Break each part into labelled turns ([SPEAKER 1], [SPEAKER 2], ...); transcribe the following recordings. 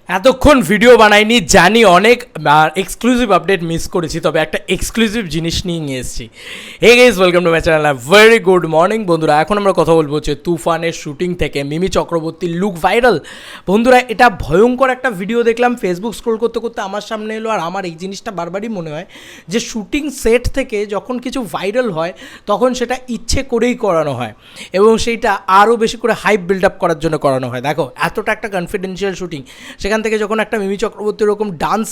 [SPEAKER 1] এতক্ষণ ভিডিও বানাইনি, জানি অনেক এক্সক্লুসিভ আপডেট মিস করেছি, তবে একটা এক্সক্লুসিভ জিনিস নিয়ে এসেছি। Hey guys, welcome to my channel. Very good morning বন্ধুরা। এখন আমরা কথা বলবো হচ্ছে তুফানের শুটিং থেকে মিমি চক্রবর্তীর লুক ভাইরাল। বন্ধুরা, এটা ভয়ঙ্কর একটা ভিডিও দেখলাম, ফেসবুক স্ক্রোল করতে করতে আমার সামনে এলো। আর আমার এই জিনিসটা বারবারই মনে হয় যে শুটিং সেট থেকে যখন কিছু ভাইরাল হয় তখন সেটা ইচ্ছে করেই করানো হয় এবং সেইটা আরও বেশি করে হাইপ বিল্ড আপ করার জন্য করানো হয়। দেখো, এতটা একটা কনফিডেন্সিয়াল শুটিং, সেখান থেকে যখন একটা মিমি চক্রবর্তীর এরকম ডান্স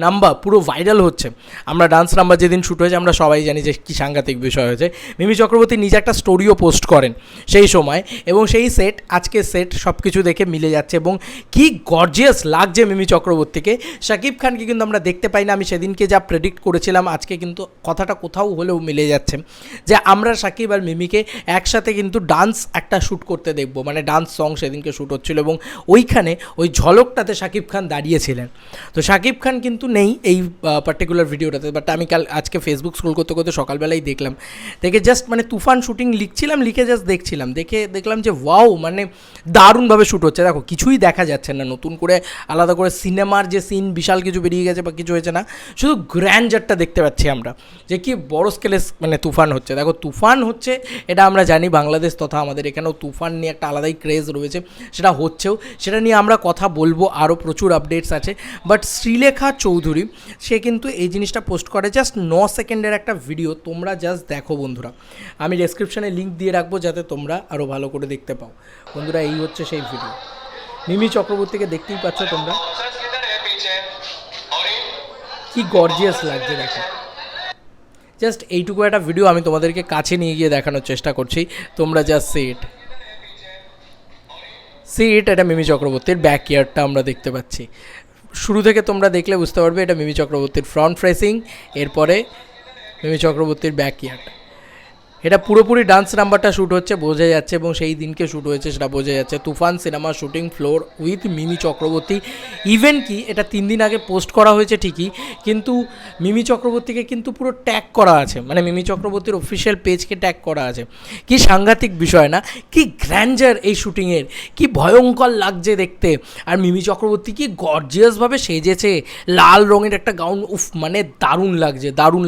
[SPEAKER 1] নাম্বার পুরো ভাইরাল হচ্ছে। আমরা ডান্স নাম্বার যেদিন শ্যুট হয়েছে আমরা সবাই জানি যে কী সাংঘাতিক বিষয় হয়েছে। মিমি চক্রবর্তী নিজে একটা স্টোরিও পোস্ট করেন সেই সময়, এবং সেই সেট আজকে সেট সব কিছু দেখে মিলে যাচ্ছে এবং কি গর্জিয়াস লাগছে মিমি চক্রবর্তীকে। শাকিব খানকে কিন্তু আমরা দেখতে পাই না। আমি সেদিনকে যা প্রেডিক্ট করেছিলাম আজকে কিন্তু কথাটা কোথাও হলেও মিলে যাচ্ছে যে আমরা শাকিব আর মিমিকে একসাথে কিন্তু ডান্স একটা শ্যুট করতে দেখবো, মানে ডান্স সং সেদিনকে শ্যুট হচ্ছিল এবং ওইখানে ওই ঝলকটাতে শাকিব খান দাঁড়িয়েছিলেন। তো শাকিব খান কিন্তু নেই এই পার্টিকুলার ভিডিওটাতে, বাট আমি আজকে ফেসবুক স্ক্রোল করতে করতে সকালবেলাই দেখলাম, দেখে জাস্ট মানে তুফান শুটিং লিখে জাস্ট দেখছিলাম, দেখলাম যে ওয়াও, মানে দারুণভাবে শ্যুট হচ্ছে। দেখো, কিছুই দেখা যাচ্ছে না নতুন করে আলাদা করে সিনেমার যে সিন বিশাল কিছু বেরিয়ে গেছে বা কিছু হয়েছে না, শুধু গ্র্যান্ডারটা দেখতে পাচ্ছি আমরা যে কি বড় স্কেলে মানে তুফান হচ্ছে। দেখো, তুফান হচ্ছে এটা আমরা জানি, বাংলাদেশ তথা আমাদের এখানেও তুফান নিয়ে একটা আলাদাই ক্রেজ রয়েছে, সেটা হচ্ছেও, সেটা নিয়ে আমরা কথা বলবো, আরও প্রচুর আপডেটস আছে। বাট শ্রীলেখা চৌধুরী সে কিন্তু এই জিনিসটা পোস্ট করে, জাস্ট 9 সেকেন্ডের একটা ভিডিও, তোমরা জাস্ট দেখো বন্ধুরা। আমি ডেসক্রিপশানে লিঙ্ক দিয়ে রাখবো যাতে তোমরা আরও ভালো করে দেখতে পাও। বন্ধুরা, এই হচ্ছে সেই ভিডিও। মিমি চক্রবর্তীকে দেখতেই পাচ্ছ তোমরা, কি গর্জিয়াস লাগছে দেখো। জাস্ট এইটুকু একটা ভিডিও আমি তোমাদেরকে কাছে নিয়ে গিয়ে দেখানোর চেষ্টা করছি, তোমরা জাস্ট সিট এটা মিমি চক্রবর্তীর ব্যাকইয়ার্ডটা আমরা দেখতে পাচ্ছি। শুরু থেকে তোমরা দেখলে বুঝতে পারবে এটা মিমি চক্রবর্তীর ফ্রন্ট ফেসিং, এরপরে মিমি চক্রবর্তীর ব্যাকইয়ার্ড। এটা পুরোপুরি ডান্স নাম্বারটা শ্যুট হচ্ছে বোঝা যাচ্ছে, এবং সেই দিনকে শ্যুট হয়েছে সেটা বোঝা যাচ্ছে। Toofan cinema shooting floor with Mimi Chakraborty. Even কি এটা 3 দিন আগে পোস্ট করা হয়েছে ঠিকই, কিন্তু মিমি চক্রবর্তীকে কিন্তু পুরো ট্যাগ করা আছে, মানে মিমি চক্রবর্তীর অফিসিয়াল পেজকে ট্যাগ করা আছে। কি সাংঘাতিক বিষয় না? কি গ্র্যান্ডার এই শ্যুটিংয়ের, কি ভয়ঙ্কর লাগছে দেখতে। আর মিমি চক্রবর্তী কি গর্জিয়াসভাবে সেজেছে, লাল রঙের একটা গাউন, উফ, মানে দারুণ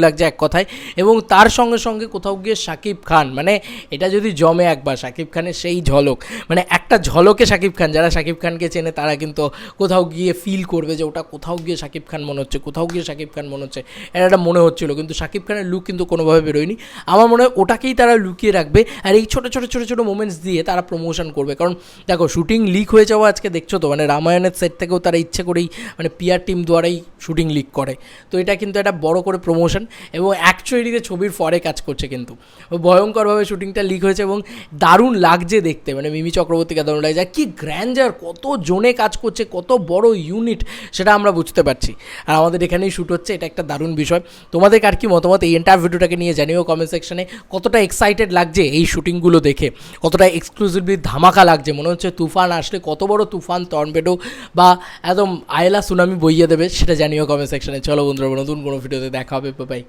[SPEAKER 1] লাগছে এক কথায়। এবং তার সঙ্গে সঙ্গে কোথাও গিয়ে শাকিব খান, মানে এটা যদি জমে একবার শাকিব খানের সেই ঝলক, মানে একটা ঝলকে শাকিব খান, যারা শাকিব খানকে চেনে তারা কিন্তু কোথাও গিয়ে ফিল করবে যে ওটা কোথাও গিয়ে শাকিব খান মনে হচ্ছে, এটা মনে হচ্ছিলো। কিন্তু শাকিব খানের লুক কিন্তু কোনোভাবে বেরোয়নি। আমার মনে হয় ওটাকেই তারা লুকিয়ে রাখবে, আর এই ছোটো মোমেন্টস দিয়ে তারা প্রমোশন করবে। কারণ দেখো, শুটিং লিক হয়ে যাওয়া আজকে দেখছো তো, মানে রামায়ণের সেট থেকেও তারা ইচ্ছে করেই মানে পিআর টিম দ্বারাই শুটিং লিক করে। তো এটা কিন্তু একটা বড় করে প্রমোশন, এবং অ্যাকচুয়ালিতে ছবির ফরে কাজ করছে, কিন্তু ভয়ঙ্করভাবে শুটিংটা লিক হয়েছে এবং দারুণ লাগছে দেখতে। মানে মিমি চক্রবর্তীকে দারুণ লাগছে, কি গ্র্যান্ডার, কত জনে কাজ করছে, কত বড় ইউনিট, সেটা আমরা বুঝতে পারছি। আর আমাদের এখানেই শ্যুট হচ্ছে, এটা একটা দারুণ বিষয়। তোমাদের আর কি মতামত এই এন্টার ভিডিওটাকে নিয়ে জানিও কমেন্ট সেকশনে। কতটা এক্সাইটেড লাগছে এই শুটিংগুলো দেখে, কতটা এক্সক্লুসিভলি ধামাকা লাগছে। মনে হচ্ছে তুফান আসলে কত বড় তুফান, টর্নেডো বা একদম আয়লা সুনামি বইয়ে দেবে, সেটা জানিও কমেন্ট সেকশনে। চলো বন্ধুরা, নতুন কোনো ভিডিওতে দেখা হবে, বাই।